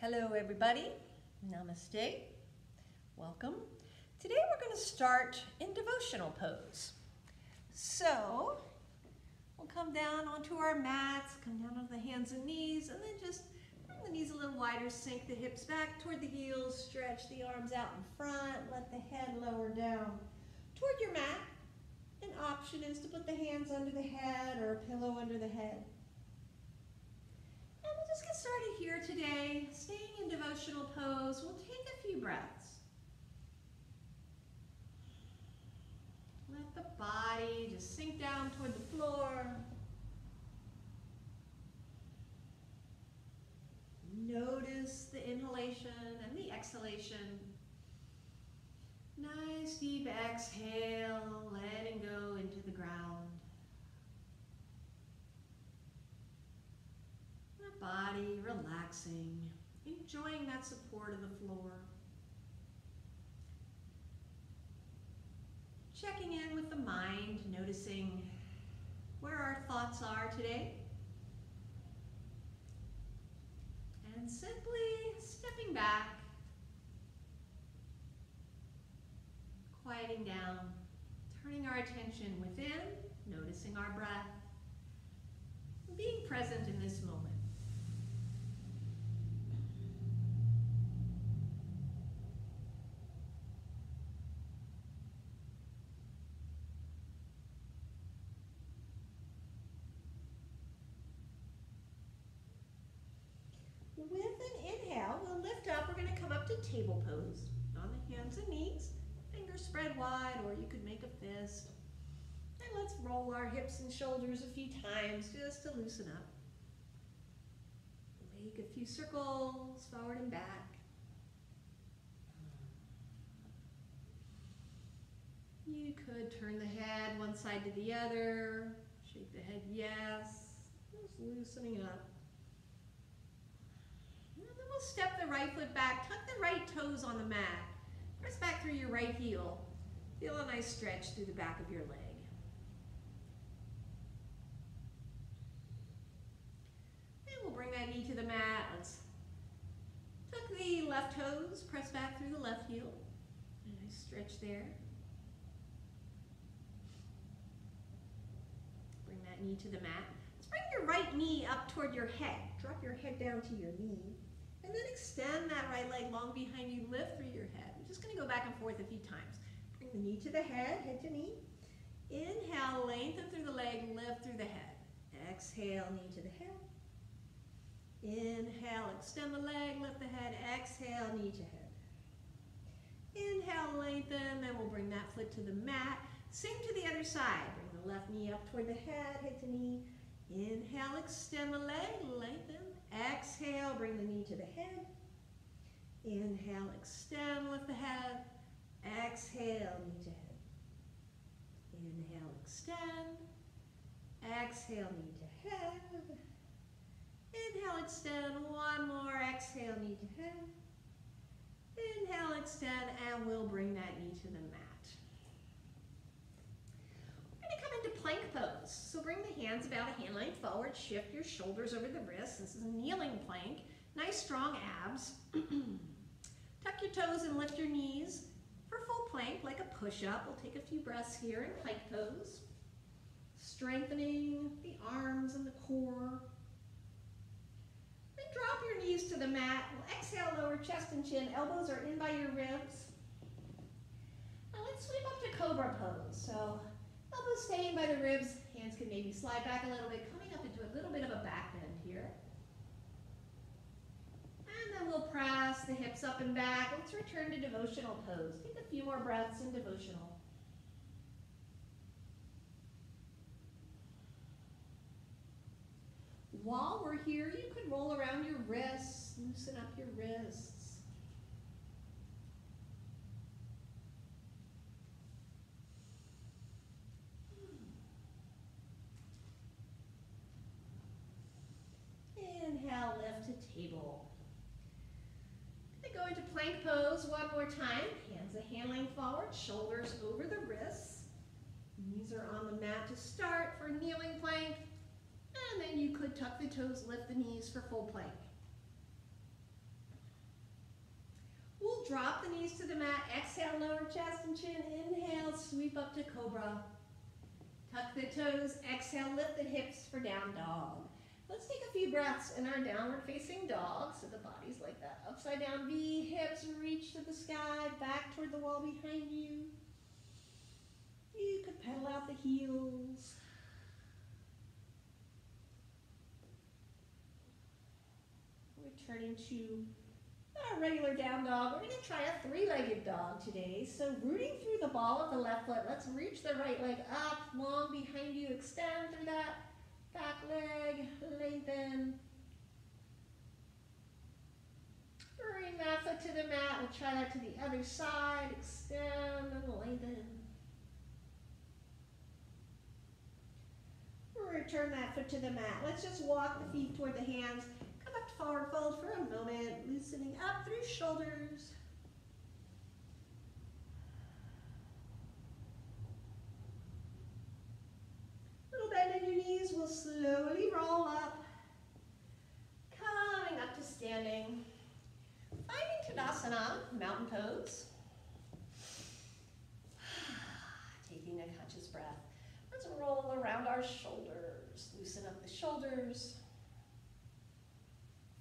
Hello everybody, namaste, welcome. Today we're going to start in devotional pose. So we'll come down onto our mats, come down on the hands and knees, and then just bring the knees a little wider, sink the hips back toward the heels, stretch the arms out in front, let the head lower down toward your mat. An option is to put the hands under the head or a pillow under the head. And we'll just get started here today, staying in devotional pose. We'll take a few breaths. Let the body just sink down toward the floor. Notice the inhalation and the exhalation. Nice deep exhale, letting go into the ground. Body relaxing, enjoying that support of the floor. Checking in with the mind, noticing where our thoughts are today. And simply stepping back, quieting down, turning our attention within, noticing our breath, being present in this moment. With an inhale, we'll lift up. We're going to come up to table pose on the hands and knees. Fingers spread wide, or you could make a fist. And let's roll our hips and shoulders a few times just to loosen up. Make a few circles forward and back. You could turn the head one side to the other. Shake the head yes. Just loosening up. We'll step the right foot back, tuck the right toes on the mat. Press back through your right heel. Feel a nice stretch through the back of your leg. And we'll bring that knee to the mat. Let's tuck the left toes, press back through the left heel. A nice stretch there. Bring that knee to the mat. Let's bring your right knee up toward your head. Drop your head down to your knee. And then extend that right leg long behind you, lift through your head. We're just going to go back and forth a few times. Bring the knee to the head to knee. Inhale, lengthen through the leg, lift through the head. Exhale, knee to the head. Inhale, extend the leg, lift the head. Exhale, knee to head. Inhale, lengthen, then we'll bring that foot to the mat. Same to the other side. Bring the left knee up toward the head to knee. Inhale, extend the leg, lengthen. Exhale, bring the knee to the head. Inhale, extend, lift the head. Exhale, knee to head. Inhale, extend. Exhale, knee to head. Inhale, extend. One more. Exhale, knee to head. Inhale, extend, and we'll bring that knee to the mat. Come into plank pose. So bring the hands about a hand length forward, shift your shoulders over the wrists. This is a kneeling plank. Nice strong abs. Tuck your toes and lift your knees for full plank like a push-up. We'll take a few breaths here in plank pose. Strengthening the arms and the core. Then drop your knees to the mat. We'll exhale, lower chest and chin. Elbows are in by your ribs. Now let's sweep up to cobra pose. So elbows staying by the ribs, hands can maybe slide back a little bit, coming up into a little bit of a back bend here. And then we'll press the hips up and back. Let's return to devotional pose. Take a few more breaths in devotional. While we're here, you could roll around your wrists, loosen up your wrists. Inhale, lift to table. Then go into plank pose one more time. Hands a hand length forward, shoulders over the wrists. Knees are on the mat to start for kneeling plank. And then you could tuck the toes, lift the knees for full plank. We'll drop the knees to the mat. Exhale, lower chest and chin. Inhale, sweep up to cobra. Tuck the toes. Exhale, lift the hips for down dog. Let's take a few breaths in our downward facing dog. So the body's like that. Upside down V, hips reach to the sky, back toward the wall behind you. You could pedal out the heels. Returning to our regular down dog. We're going to try a three-legged dog today. So rooting through the ball of the left foot, let's reach the right leg up, long behind you, extend through that back leg, lengthen. Bring that foot to the mat. We'll try that to the other side, extend and lengthen. Return that foot to the mat. Let's just walk the feet toward the hands. Come up to forward fold for a moment, loosening up through shoulders. Little bend in your knees, we'll slowly roll up. Coming up to standing. Finding Tadasana, mountain pose. Taking a conscious breath. Let's roll around our shoulders. Loosen up the shoulders.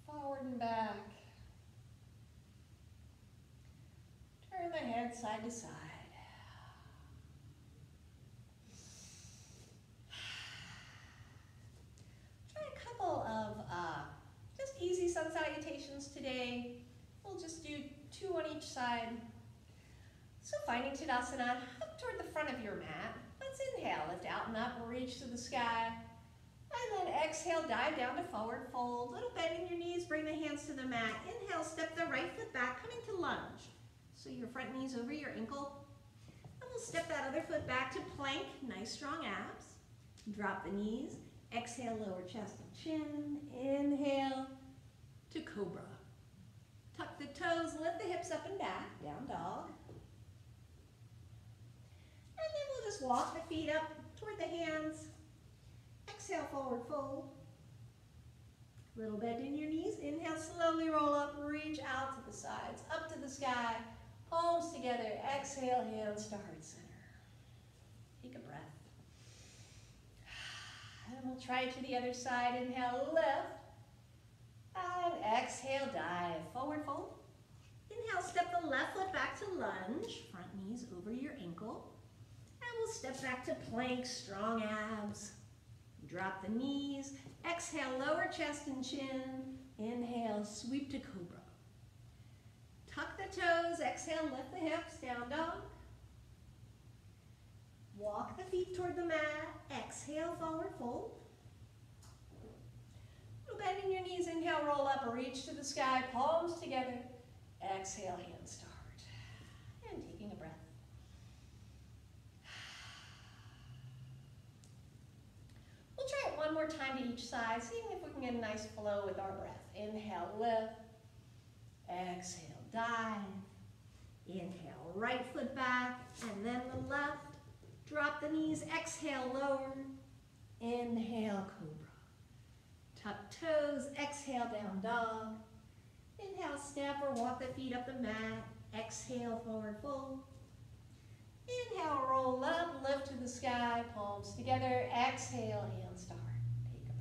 Forward and back. Turn the head side to side. Try a couple of just easy sun salutations today. We'll just do 2 on each side. So finding Tadasana, up toward the front of your mat. Let's inhale, lift out and up, reach to the sky. And then exhale, dive down to forward fold. Little bend in your knees, bring the hands to the mat. Inhale, step the right foot back, coming to lunge. So your front knee's over your ankle. And we'll step that other foot back to plank, nice strong abs. Drop the knees. Exhale, lower chest and chin. Inhale to cobra. Tuck the toes, lift the hips up and back, down dog. And then we'll just walk the feet up toward the hands. Exhale, forward fold. Little bend in your knees. Inhale, slowly roll up, reach out to the sides, up to the sky. Palms together. Exhale, hands to heart center. Take a breath. And we'll try it to the other side. Inhale, lift. And exhale, dive. Forward fold. Inhale, step the left foot back to lunge. Front knees over your ankle. And we'll step back to plank, strong abs. Drop the knees. Exhale, lower chest and chin. Inhale, sweep to cobra. Tuck the toes. Exhale, lift the hips, down dog. Walk the feet toward the mat. Exhale, forward fold. Bend in your knees. Inhale, roll up, reach to the sky, palms together. Exhale, hands to heart. And taking a breath. We'll try it one more time to each side, seeing if we can get a nice flow with our breath. Inhale, lift. Exhale, dive. Inhale, right foot back, and then the left. Drop the knees. Exhale, lower. Inhale, cobra. Tuck toes. Exhale, down dog. Inhale, step or walk the feet up the mat. Exhale, forward fold. Inhale, roll up, lift to the sky, palms together. Exhale, hands to heart. Take a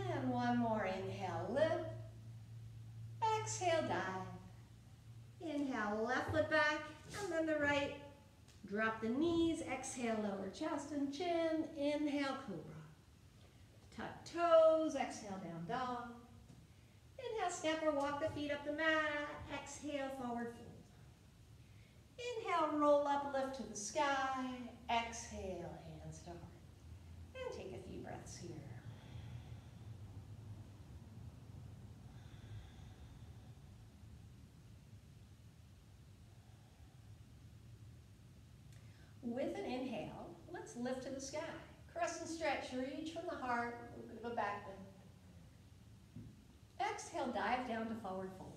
breath. And one more. Inhale, lift. Exhale, dive. Inhale, left foot back, and then the right. Drop the knees. Exhale, lower chest and chin. Inhale, cobra. Tuck toes. Exhale, down dog. Inhale, step or walk the feet up the mat. Exhale, forward fold. Inhale, roll up, lift to the sky. Exhale, hands to heart. And take a few breaths here. With an inhale, let's lift to the sky. Crescent stretch, reach from the heart, a little bit of a back bend. Exhale, dive down to forward fold.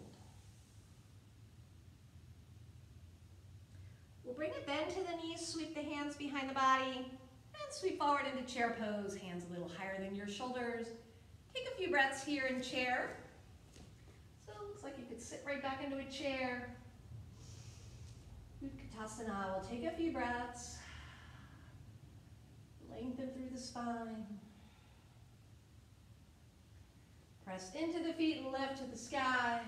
We'll bring a bend to the knees, sweep the hands behind the body, and sweep forward into chair pose, hands a little higher than your shoulders. Take a few breaths here in chair. So looks like you could sit right back into a chair. Utkatasana. We'll take a few breaths. Lengthen through the spine. Press into the feet and lift to the sky.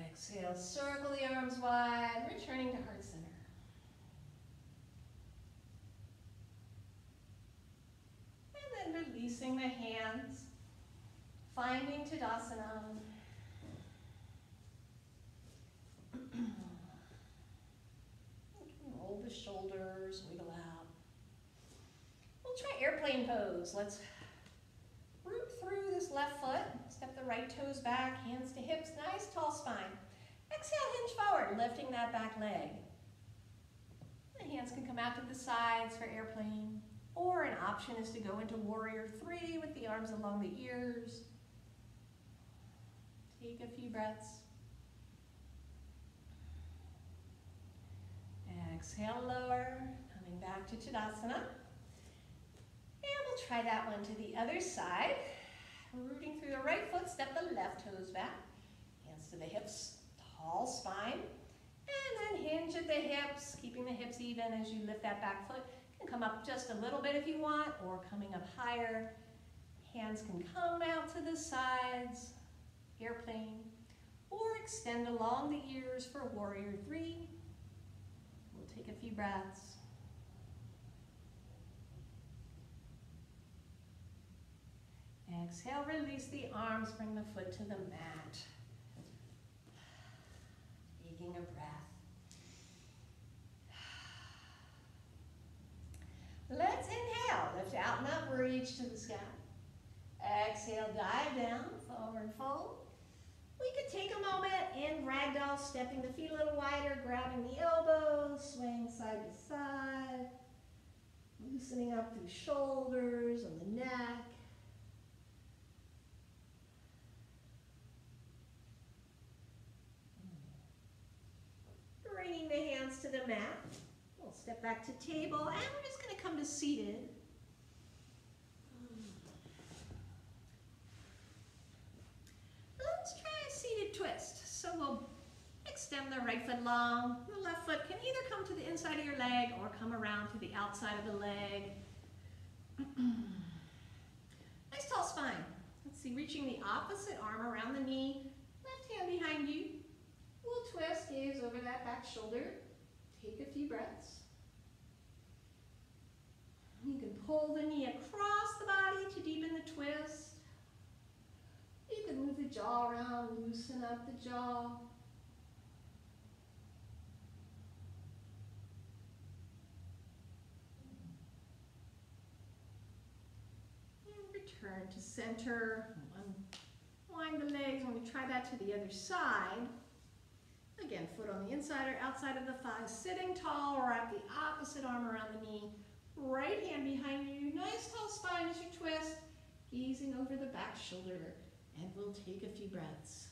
Exhale, circle the arms wide, returning to heart center. And then releasing the hands, finding Tadasana. Roll the shoulders, wiggle out. We'll try airplane pose. Let's root through this left foot. Step the right toes back, hands to hips, nice tall spine. Exhale, hinge forward, lifting that back leg. The hands can come out to the sides for airplane, or an option is to go into warrior three with the arms along the ears. Take a few breaths. Exhale, lower, coming back to Tadasana. And we'll try that one to the other side. Rooting through the right foot, step the left toes back. Hands to the hips, tall spine. And then hinge at the hips, keeping the hips even as you lift that back foot. You can come up just a little bit if you want, or coming up higher. Hands can come out to the sides, airplane, or extend along the ears for warrior three. We'll take a few breaths. Exhale, release the arms, bring the foot to the mat. Taking a breath. Let's inhale, lift out and up, reach to the sky. Exhale, dive down, forward fold. We could take a moment in ragdoll, stepping the feet a little wider, grabbing the elbows, swaying side to side, loosening up through shoulders and the neck. Bringing the hands to the mat. We'll step back to table, and we're just going to come to seated. Let's try a seated twist. So we'll extend the right foot long. The left foot can either come to the inside of your leg or come around to the outside of the leg. Nice tall spine. Let's see, reaching the opposite arm around the knee. Left hand behind you. We'll twist, gaze over that back shoulder. Take a few breaths. You can pull the knee across the body to deepen the twist. You can move the jaw around, loosen up the jaw. And return to center. Unwind the legs. When we try that to the other side, again, foot on the inside or outside of the thighs, sitting tall, or wrap the opposite arm around the knee. Right hand behind you, nice tall spine as you twist, gazing over the back shoulder, and we'll take a few breaths.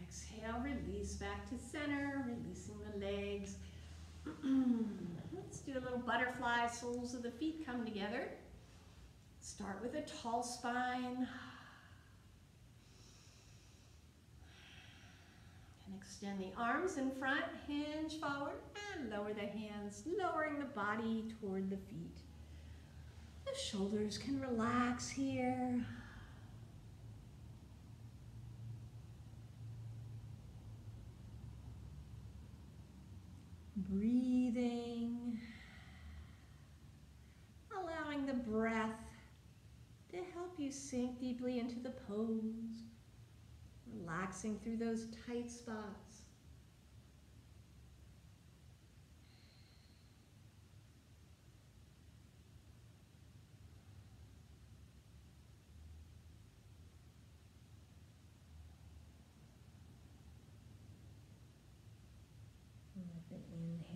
Exhale, release back to center, releasing the legs. Let's do a little butterfly, soles of the feet come together. Start with a tall spine. And extend the arms in front, hinge forward, and lower the hands, lowering the body toward the feet. The shoulders can relax here. Breathing, allowing the breath to help you sink deeply into the pose, relaxing through those tight spots.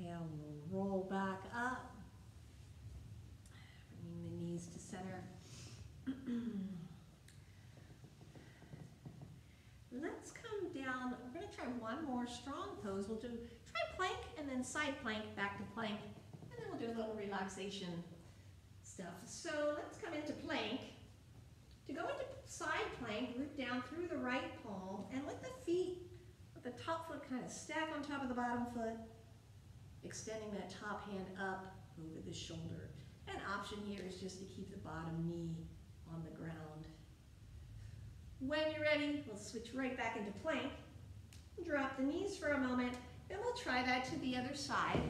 Inhale, we'll roll back up, bringing the knees to center. let's come down. We're going to try one more strong pose. We'll try plank and then side plank, back to plank, and then we'll do a little relaxation stuff. So let's come into plank. To go into side plank, root down through the right palm and let the feet, let the top foot kind of stack on top of the bottom foot, extending that top hand up over the shoulder. An option here is just to keep the bottom knee on the ground. When you're ready, we'll switch right back into plank. Drop the knees for a moment, and we'll try that to the other side.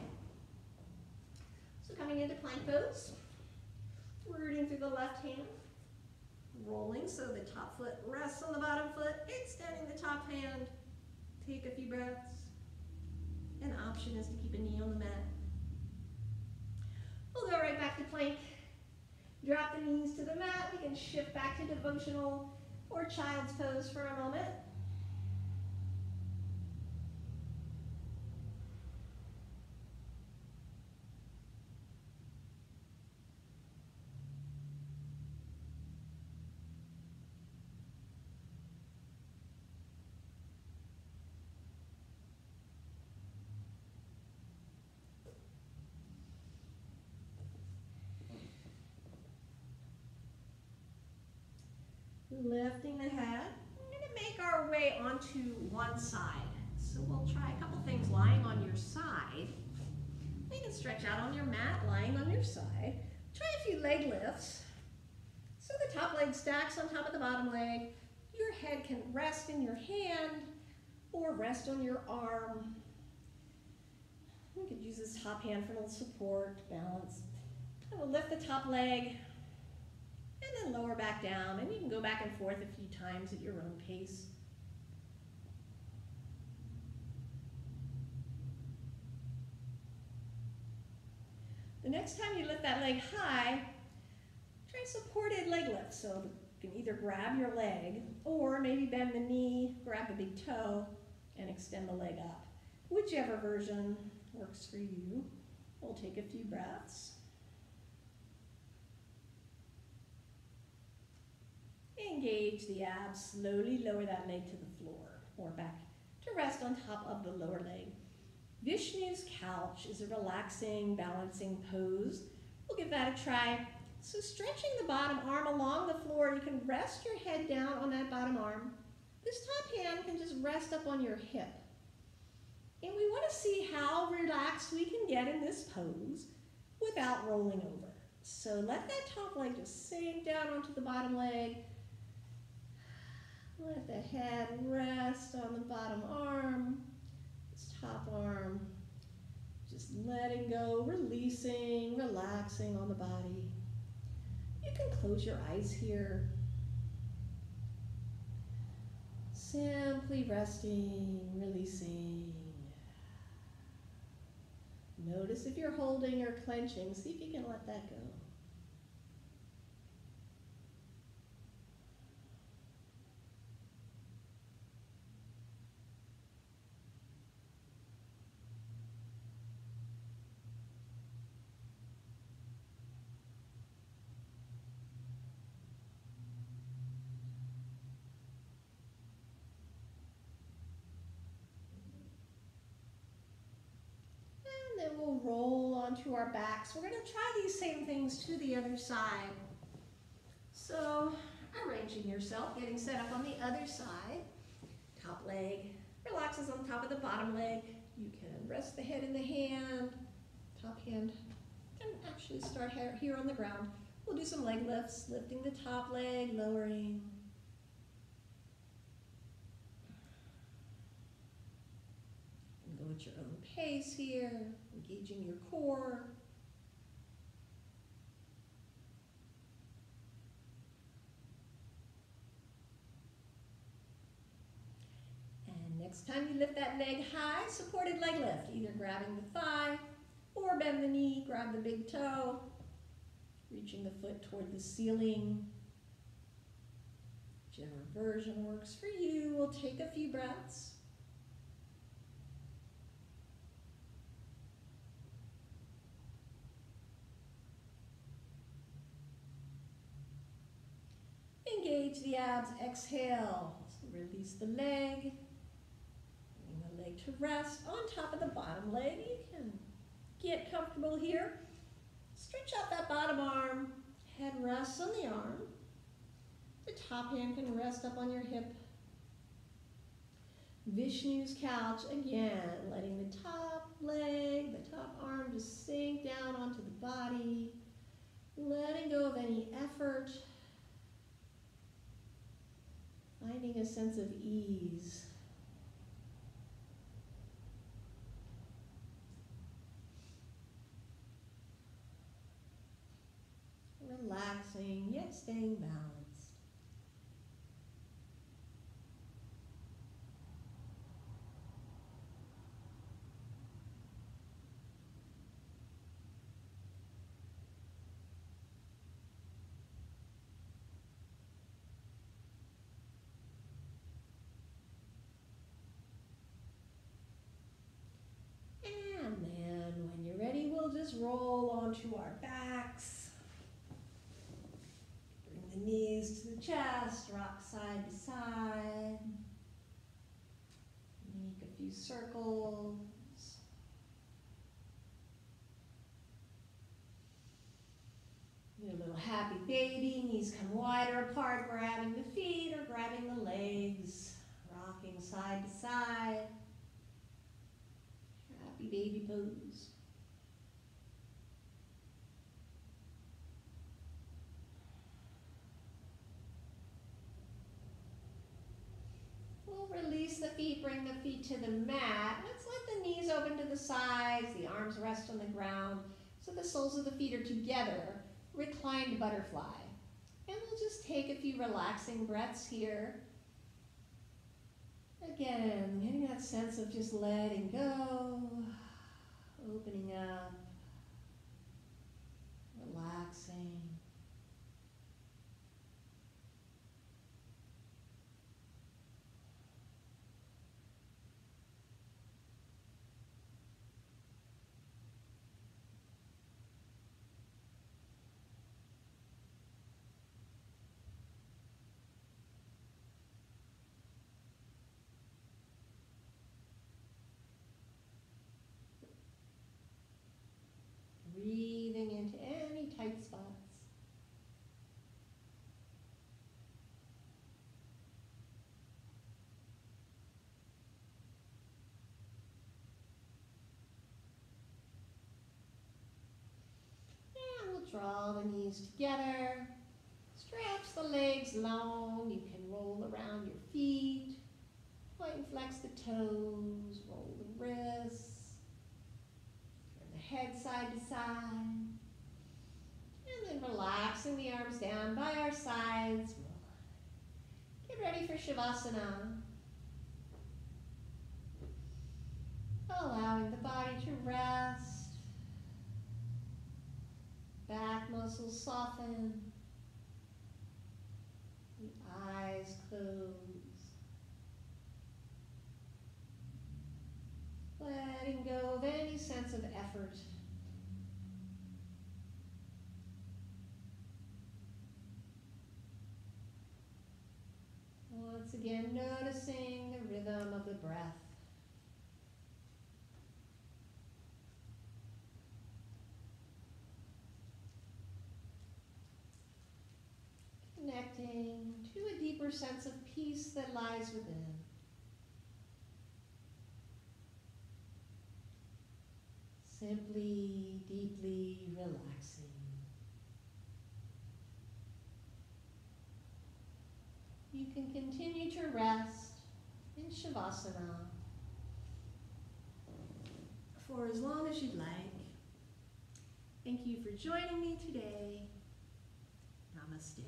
So coming into plank pose, rooting through the left hand, rolling so the top foot rests on the bottom foot, extending the top hand. Take a few breaths. An option is to keep a knee on the mat. We'll go right back to plank. Drop the knees to the mat. We can shift back to devotional or child's pose for a moment. Lifting the head, we're going to make our way onto one side. So we'll try a couple things lying on your side. You can stretch out on your mat, lying on your side. Try a few leg lifts. So the top leg stacks on top of the bottom leg. Your head can rest in your hand or rest on your arm. You could use this top hand for a little support, balance. And we'll lift the top leg. And then lower back down, and you can go back and forth a few times at your own pace. The next time you lift that leg high, try supported leg lift. So you can either grab your leg or maybe bend the knee, grab the big toe, and extend the leg up. Whichever version works for you. We'll take a few breaths. Engage the abs, slowly lower that leg to the floor or back to rest on top of the lower leg. Vishnu's couch is a relaxing, balancing pose. We'll give that a try. So stretching the bottom arm along the floor, you can rest your head down on that bottom arm. This top hand can just rest up on your hip. And we want to see how relaxed we can get in this pose without rolling over. So let that top leg just sink down onto the bottom leg. Let the head rest on the bottom arm, this top arm. Just letting go, releasing, relaxing on the body. You can close your eyes here. Simply resting, releasing. Notice if you're holding or clenching. See if you can let that go. Then we'll roll onto our backs. We're going to try these same things to the other side. So arranging yourself, getting set up on the other side. Top leg relaxes on top of the bottom leg. You can rest the head in the hand. Top hand can actually start here on the ground. We'll do some leg lifts, lifting the top leg, lowering. Go at your own pace here, engaging your core. And next time you lift that leg high, supported leg lift, either grabbing the thigh or bend the knee, grab the big toe, reaching the foot toward the ceiling. Whichever version works for you. We'll take a few breaths. Engage the abs, exhale. Release the leg. Bring the leg to rest on top of the bottom leg. You can get comfortable here. Stretch out that bottom arm. Head rests on the arm. The top hand can rest up on your hip. Vishnu's couch, again, letting the top leg, the top arm just sink down onto the body. Letting go of any effort. Finding a sense of ease. Relaxing, yet staying balanced. And then when you're ready, we'll just roll onto our backs. Bring the knees to the chest, rock side to side. Make a few circles. Do a little happy baby, knees come wider apart, grabbing the feet or grabbing the legs, rocking side to side. Happy baby pose. We'll release the feet, bring the feet to the mat. Let's let the knees open to the sides, the arms rest on the ground, so the soles of the feet are together, reclined butterfly. And we'll just take a few relaxing breaths here. Again, getting that sense of just letting go, opening up, relaxing. Breathing into any tight spots. And we'll draw the knees together. Stretch the legs long. You can roll around your feet. Point and flex the toes. Roll the wrists. Head side to side, and then relaxing the arms down by our sides. Get ready for Shavasana. Allowing the body to rest, back muscles soften, the eyes close. Letting go of any sense of effort. Once again, noticing the rhythm of the breath. Connecting to a deeper sense of peace that lies within. Simply, deeply relaxing. You can continue to rest in Shavasana for as long as you'd like. Thank you for joining me today. Namaste.